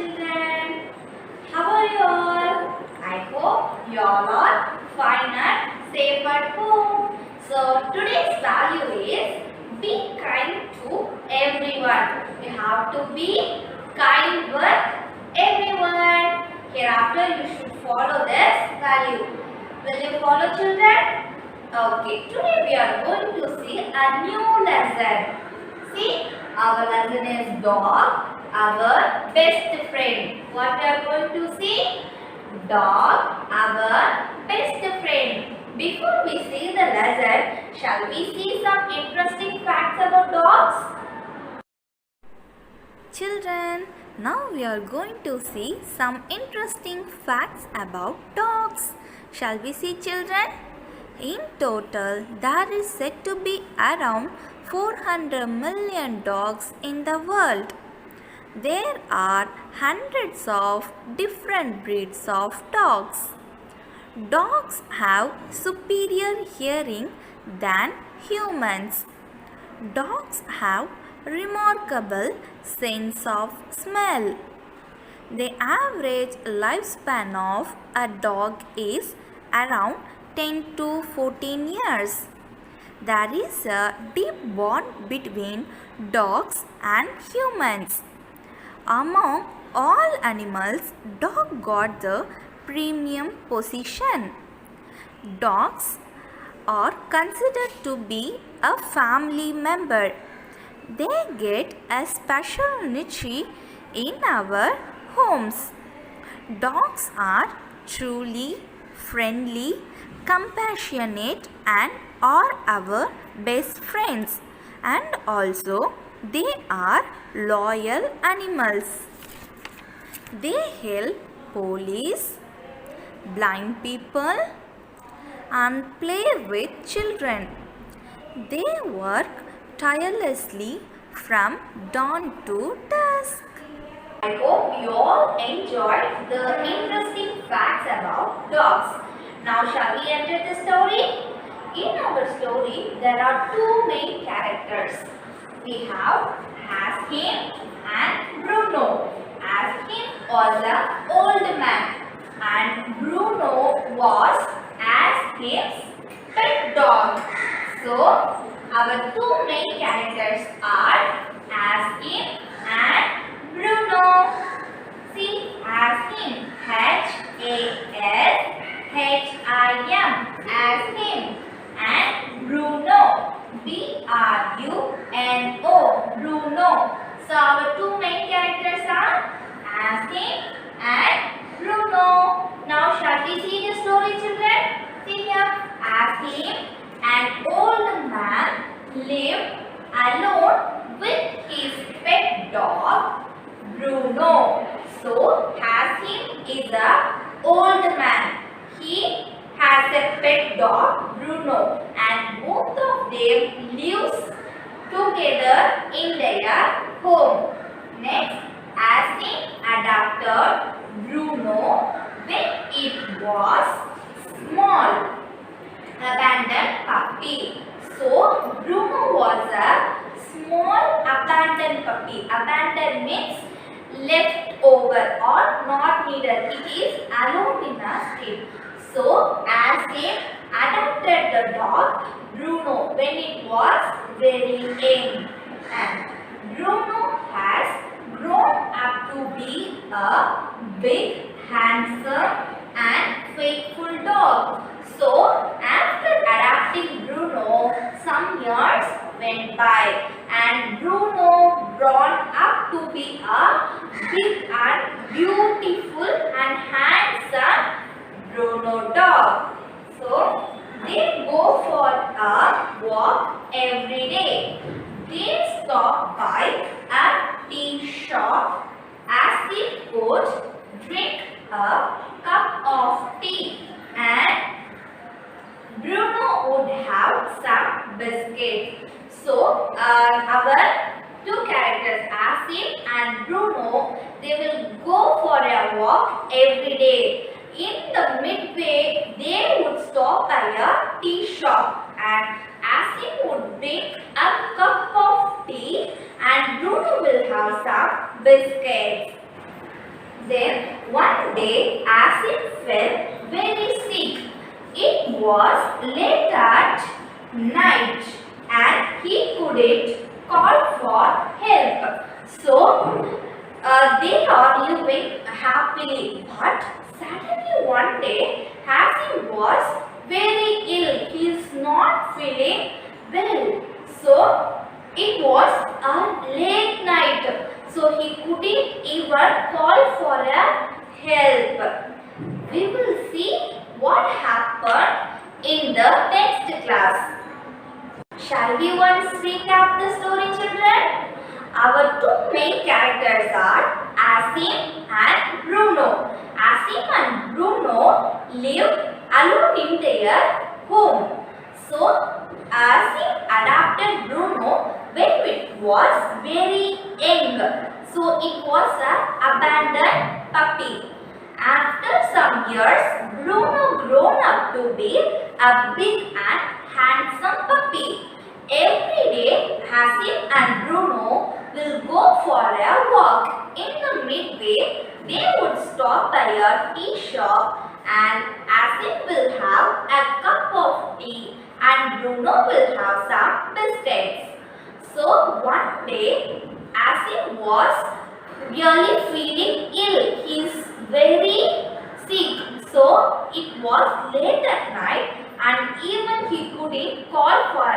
children. How are you all? I hope you all are fine and safe at home. So today's value is be kind to everyone. You have to be kind with everyone. Hereafter you should follow this value. Will you follow, children? Okay, today we are going to see a new lesson. See, our lesson is dog, our best friend. What we are going to see? Dog, our best friend. Before we see the lesson, shall we see some interesting facts about dogs? Children, now we are going to see some interesting facts about dogs. Shall we see, children? In total, there is said to be around 400 million dogs in the world. There are hundreds of different breeds of dogs. Dogs have superior hearing than humans. Dogs have remarkable sense of smell. The average lifespan of a dog is around 10 to 14 years. There is a deep bond between dogs and humans. Among all animals, dog got the premium position. Dogs are considered to be a family member. They get a special niche in our homes. Dogs are truly friendly, compassionate, and are our best friends. And also, they are loyal animals. They help police, blind people, and play with children. They work tirelessly from dawn to dusk. I hope you all enjoyed the interesting facts about dogs. Now shall we enter the story? In our story, there are two main characters. We have Haskim and Bruno. Haskim was an old man and Bruno was Haskim's pet dog. So, our two main characters are Haskim and Bruno. See, Haskim, H-A-S-H-I-M, Haskim, and Bruno, B-R-U-N-O, Bruno. So, our two main characters are Haskim and Bruno. Now, shall we see the story, children? See here, Haskim, an old man, lived alone with his pet dog, Bruno. So, Haskim is a old man. He has a pet dog, Bruno, and both of them lives together in their home. Next, Haskim adopted Bruno when it was small, abandoned puppy. So, Bruno was a small abandoned puppy. Abandoned means left over or not needed. It is alone in a street. So, as they adopted the dog Bruno when it was very young, and Bruno has grown up to be a big, handsome and faithful dog. So, after adopting Bruno, some years went by and Bruno grown up to be a big and beautiful and handsome Bruno dog. So, they go for a walk every day. They stop by a tea shop as they would drink a cup of tea and Bruno would have some biscuits. So, our two characters, Asim and Bruno, they will go for a walk every day. In the midway, they would stop by a tea shop and Asim would drink a cup of tea and Bruno will have some biscuits. Then one day Asim felt very sick. It was late at night and he couldn't call for help. So they are living happily. But suddenly one day Asim was very ill. He is not feeling well. So it was a late night. So he couldn't even call for a help. We will see what happened in the next class. Shall we once recap the story, children? Our two main characters are Asim and Bruno. Asim and Bruno live alone in their home. So Asim adopted Bruno when it was very young. So it was an abandoned puppy. After some years, Bruno grown up to be a big and handsome puppy. Every day, Asim and Bruno will go for a walk. In the midway, they would stop by a tea shop and Asim will have a cup of tea and Bruno will have some biscuits. So one day, Asim was really feeling ill. He is very sick. So it was late at night and even he couldn't call for a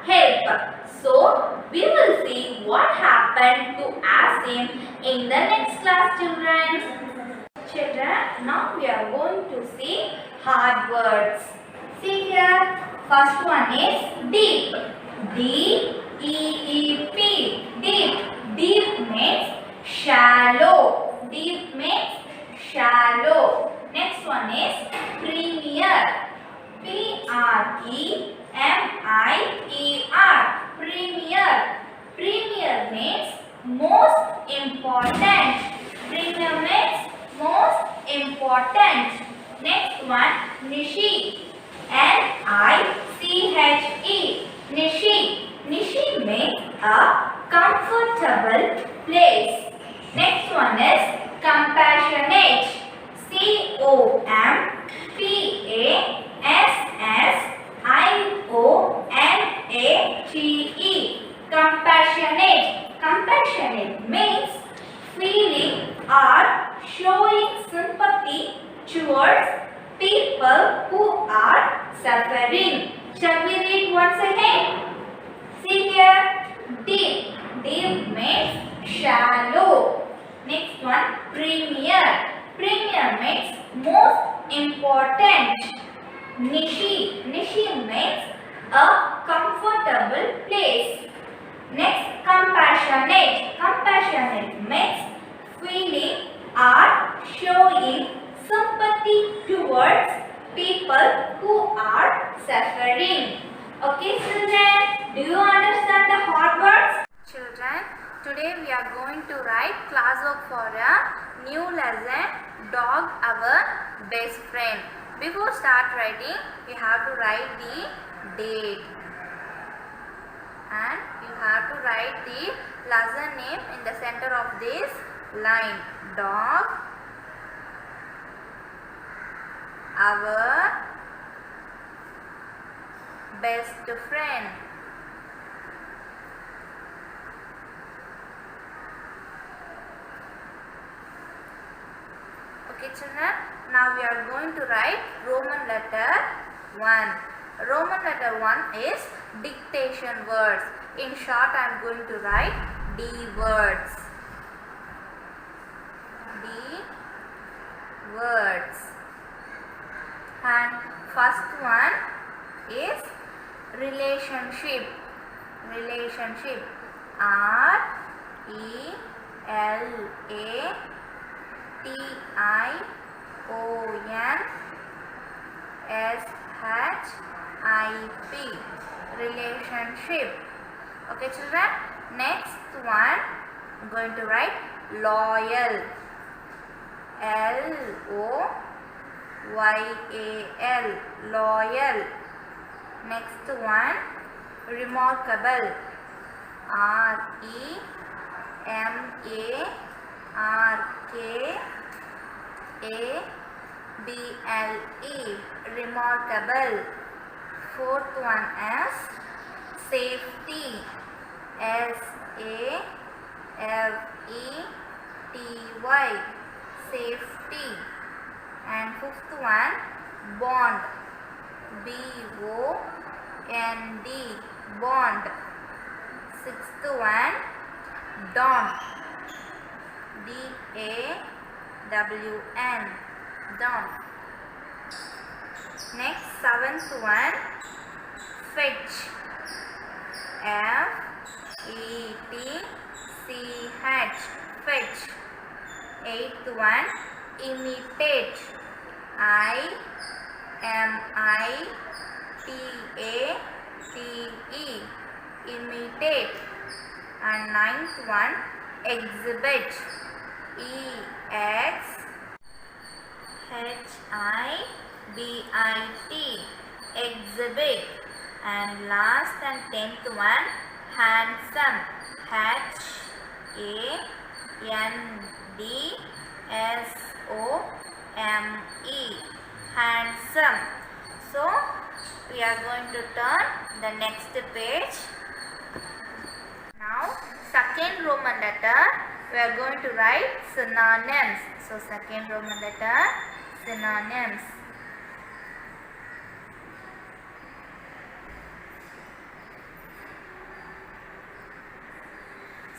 help. So we will see what happened to Asim in the next class, children. Children, now we are going to see hard words. See here, first one is deep. D-E-E-P. Deep. Deep means shallow. Deep means shallow. Next one is premier. P-R-E-M-I-E-R. Premier. Premier means most important. Premier means most important. Next one, Nishi. N-I-C-H-E. Nishi. Nishi means a comfortable place. Next one is compassionate. C-O-M-P-A-S-S-I-O-N-A-T-E. Compassionate. Compassionate means feeling or showing sympathy towards people who are suffering. Shall we read once again? See here, deep. Deep means shallow. Next one, premier. Premier means most important. Nishi. Nishi means a comfortable place. Next, compassionate. Compassionate means feeling or showing sympathy towards people who are suffering. Okay, children, do you understand the hard words? Children, today we are going to write classwork for a new lesson, Dog Our Best Friend. Before start writing, you have to write the date and you have to write the lesson name in the center of this line. Dog Our Best Friend. Okay, children, now we are going to write Roman letter 1. Roman letter 1 is dictation words. In short, I am going to write D words. D words. And first one is relationship. Relationship. R-E-L-A-T-I-O-N-S-H-I-P. Relationship. Okay, children. Next one, I'm going to write loyal. L-O-Y-A-L. Loyal. Next one, remarkable. R-E-M-A-R-K remarkable. Fourth one is safety, SAFETY, safety. And fifth one, bond, BOND, bond. Sixth one, dawn, DAWN, dawn. Next, seventh one, fetch, FETCH, fetch. Eighth one, imitate, IMITATE, imitate. And ninth one, exhibit, EXHIBIT, exhibit. And last and 10th one, handsome, HANDSOME, handsome. So we are going to turn the next page. Now second Roman letter we are going to write synonyms. So second Roman letter, synonyms.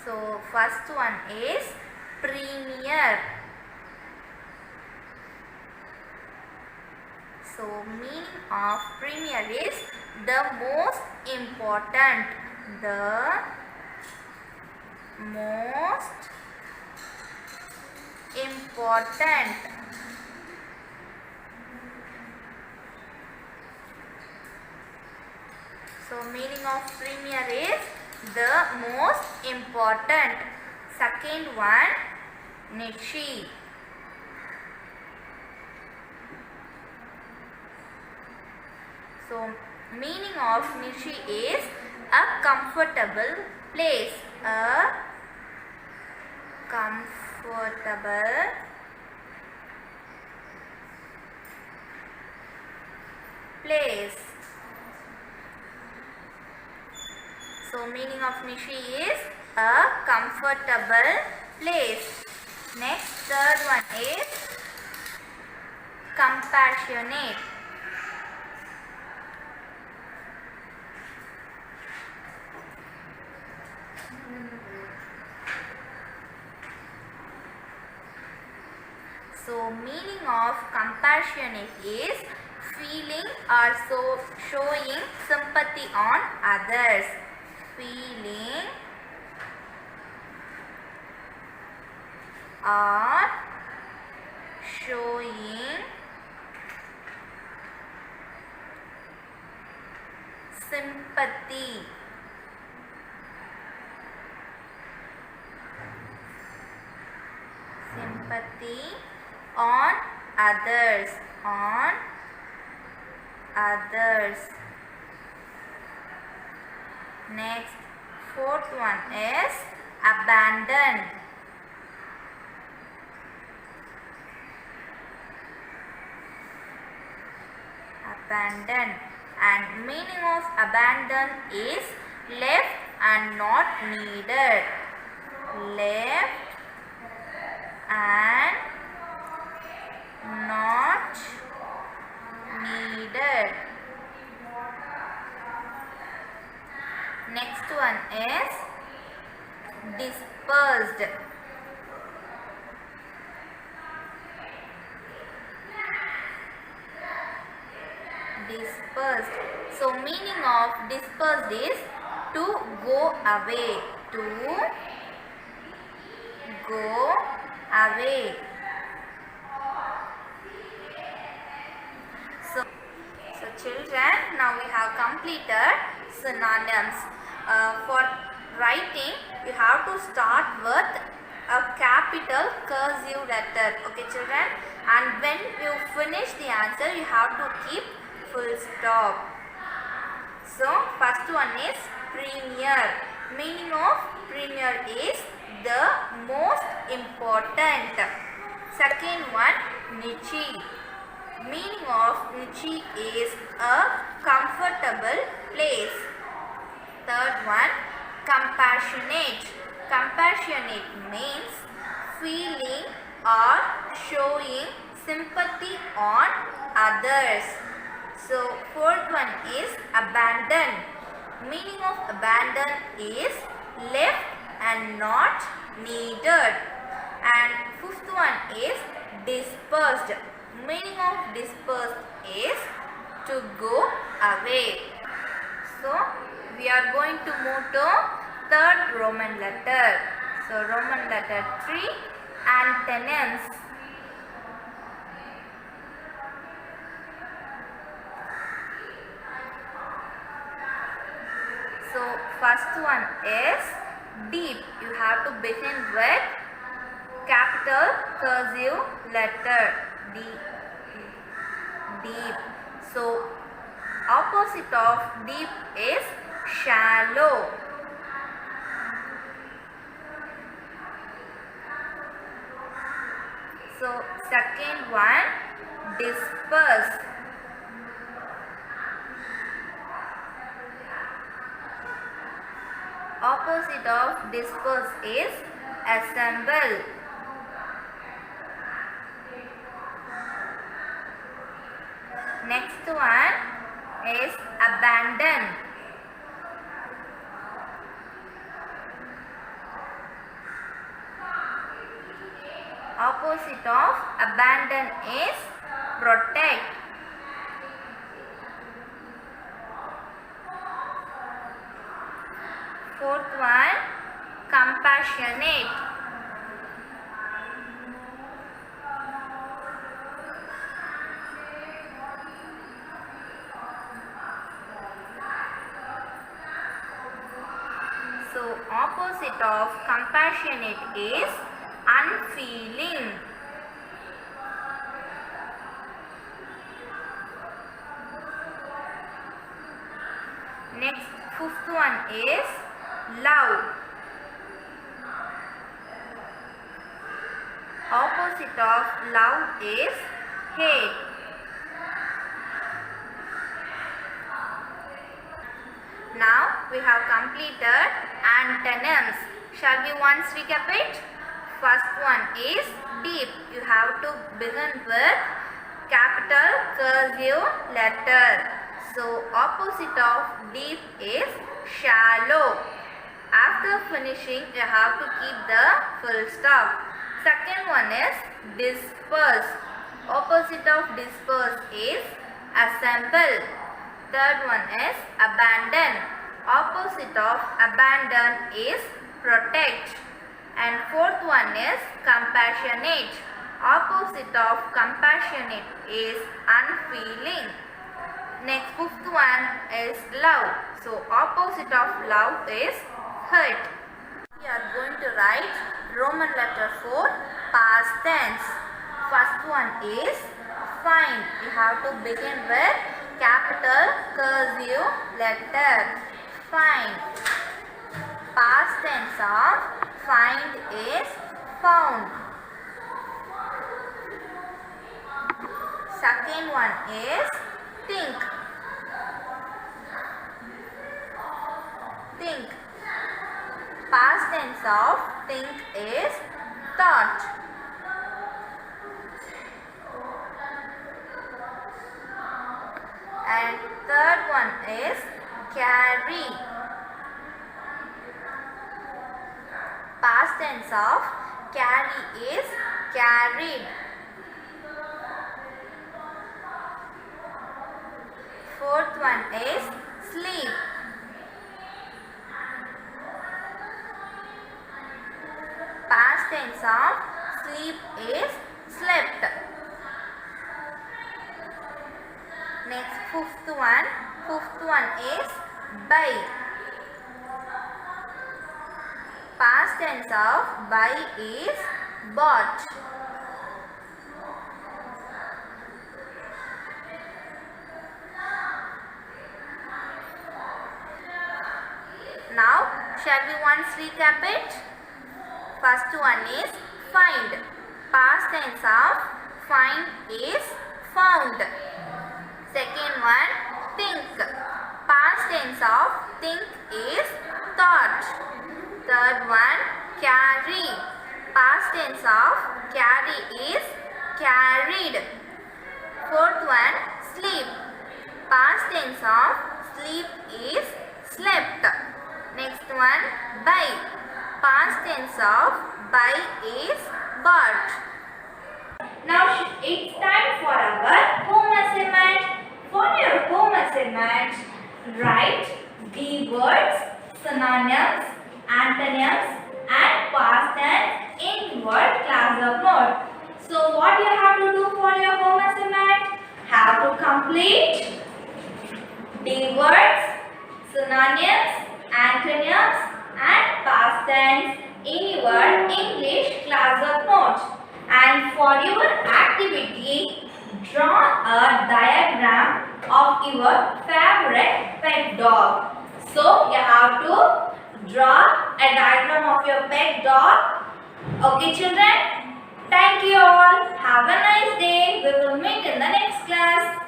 So first one is premier. So meaning of premier is the most important, the most important. So meaning of premier is the most important. Second one, niche. So meaning of niche is a comfortable place, a comfortable place. So meaning of niche is a comfortable place. Next, third one is compassionate. So meaning of compassionate is feeling or showing sympathy on others. Feeling or showing sympathy. Sympathy on others, on others. Next, fourth one is abandon. Abandon. And meaning of abandon is left and not needed. Left and not needed. Next one is dispersed. Dispersed. So meaning of dispersed is to go away. To go away. So children, now we have completed synonyms. For writing, you have to start with a capital cursive letter. Okay children, and when you finish the answer, you have to keep full stop. So first one is premier. Meaning of premier is the most important. Second one, niche. Meaning of niche is a comfortable place. Third one, compassionate. Compassionate means feeling or showing sympathy on others. So fourth one is abandon. Meaning of abandon is left and not needed. And fifth one is dispersed. Meaning of dispersed is to go away. So we are going to move to third Roman letter. So Roman letter 3, antonyms. So first one is deep. You have to begin with capital cursive letter D. Deep. So opposite of deep is shallow. So second one, disperse. Opposite of disperse is assemble. Next one is abandon. Opposite of abandon is protect. Fourth one, compassionate. So opposite of compassionate is unfeeling. Next, fifth one is love. Opposite of love is hate. Now we have completed antonyms. Shall we once recap it? First one is deep. You have to begin with capital cursive letter. So opposite of deep is shallow. After finishing, you have to keep the full stop. Second one is disperse. Opposite of disperse is assemble. Third one is abandon. Opposite of abandon is protect. And fourth one is compassionate. Opposite of compassionate is unfeeling. Next, fifth one is love. So opposite of love is hurt. We are going to write Roman letter 4 past tense. First one is find. You have to begin with capital cursive letter. Find. Past tense of find is found. Second one is think. Think. Past tense of think is thought. And third one is carry. Past tense of carry is carried. Fourth one is sleep. Past tense of sleep is slept. Next, fifth one is buy. Past tense of buy is bought. Now, shall we once recap it? First one is find. Past tense of find is found. Second one, think. Past tense of think is thought. Third one, carry. Past tense of carry is carried. Fourth one, sleep. Past tense of sleep is slept. Next one, buy. Past tense of buy is bought. Now it's time for our home assignment. For your home assignment, write the words, synonyms, antonyms and past tense in your class of note. So what you have to do for your home assignment? Have to complete the words, synonyms, antonyms and past tense in your English class of note. And for your activity, draw a diagram of your favorite pet dog. So you have to draw a diagram of your pet dog. Okay children? Thank you all. Have a nice day. We will meet in the next class.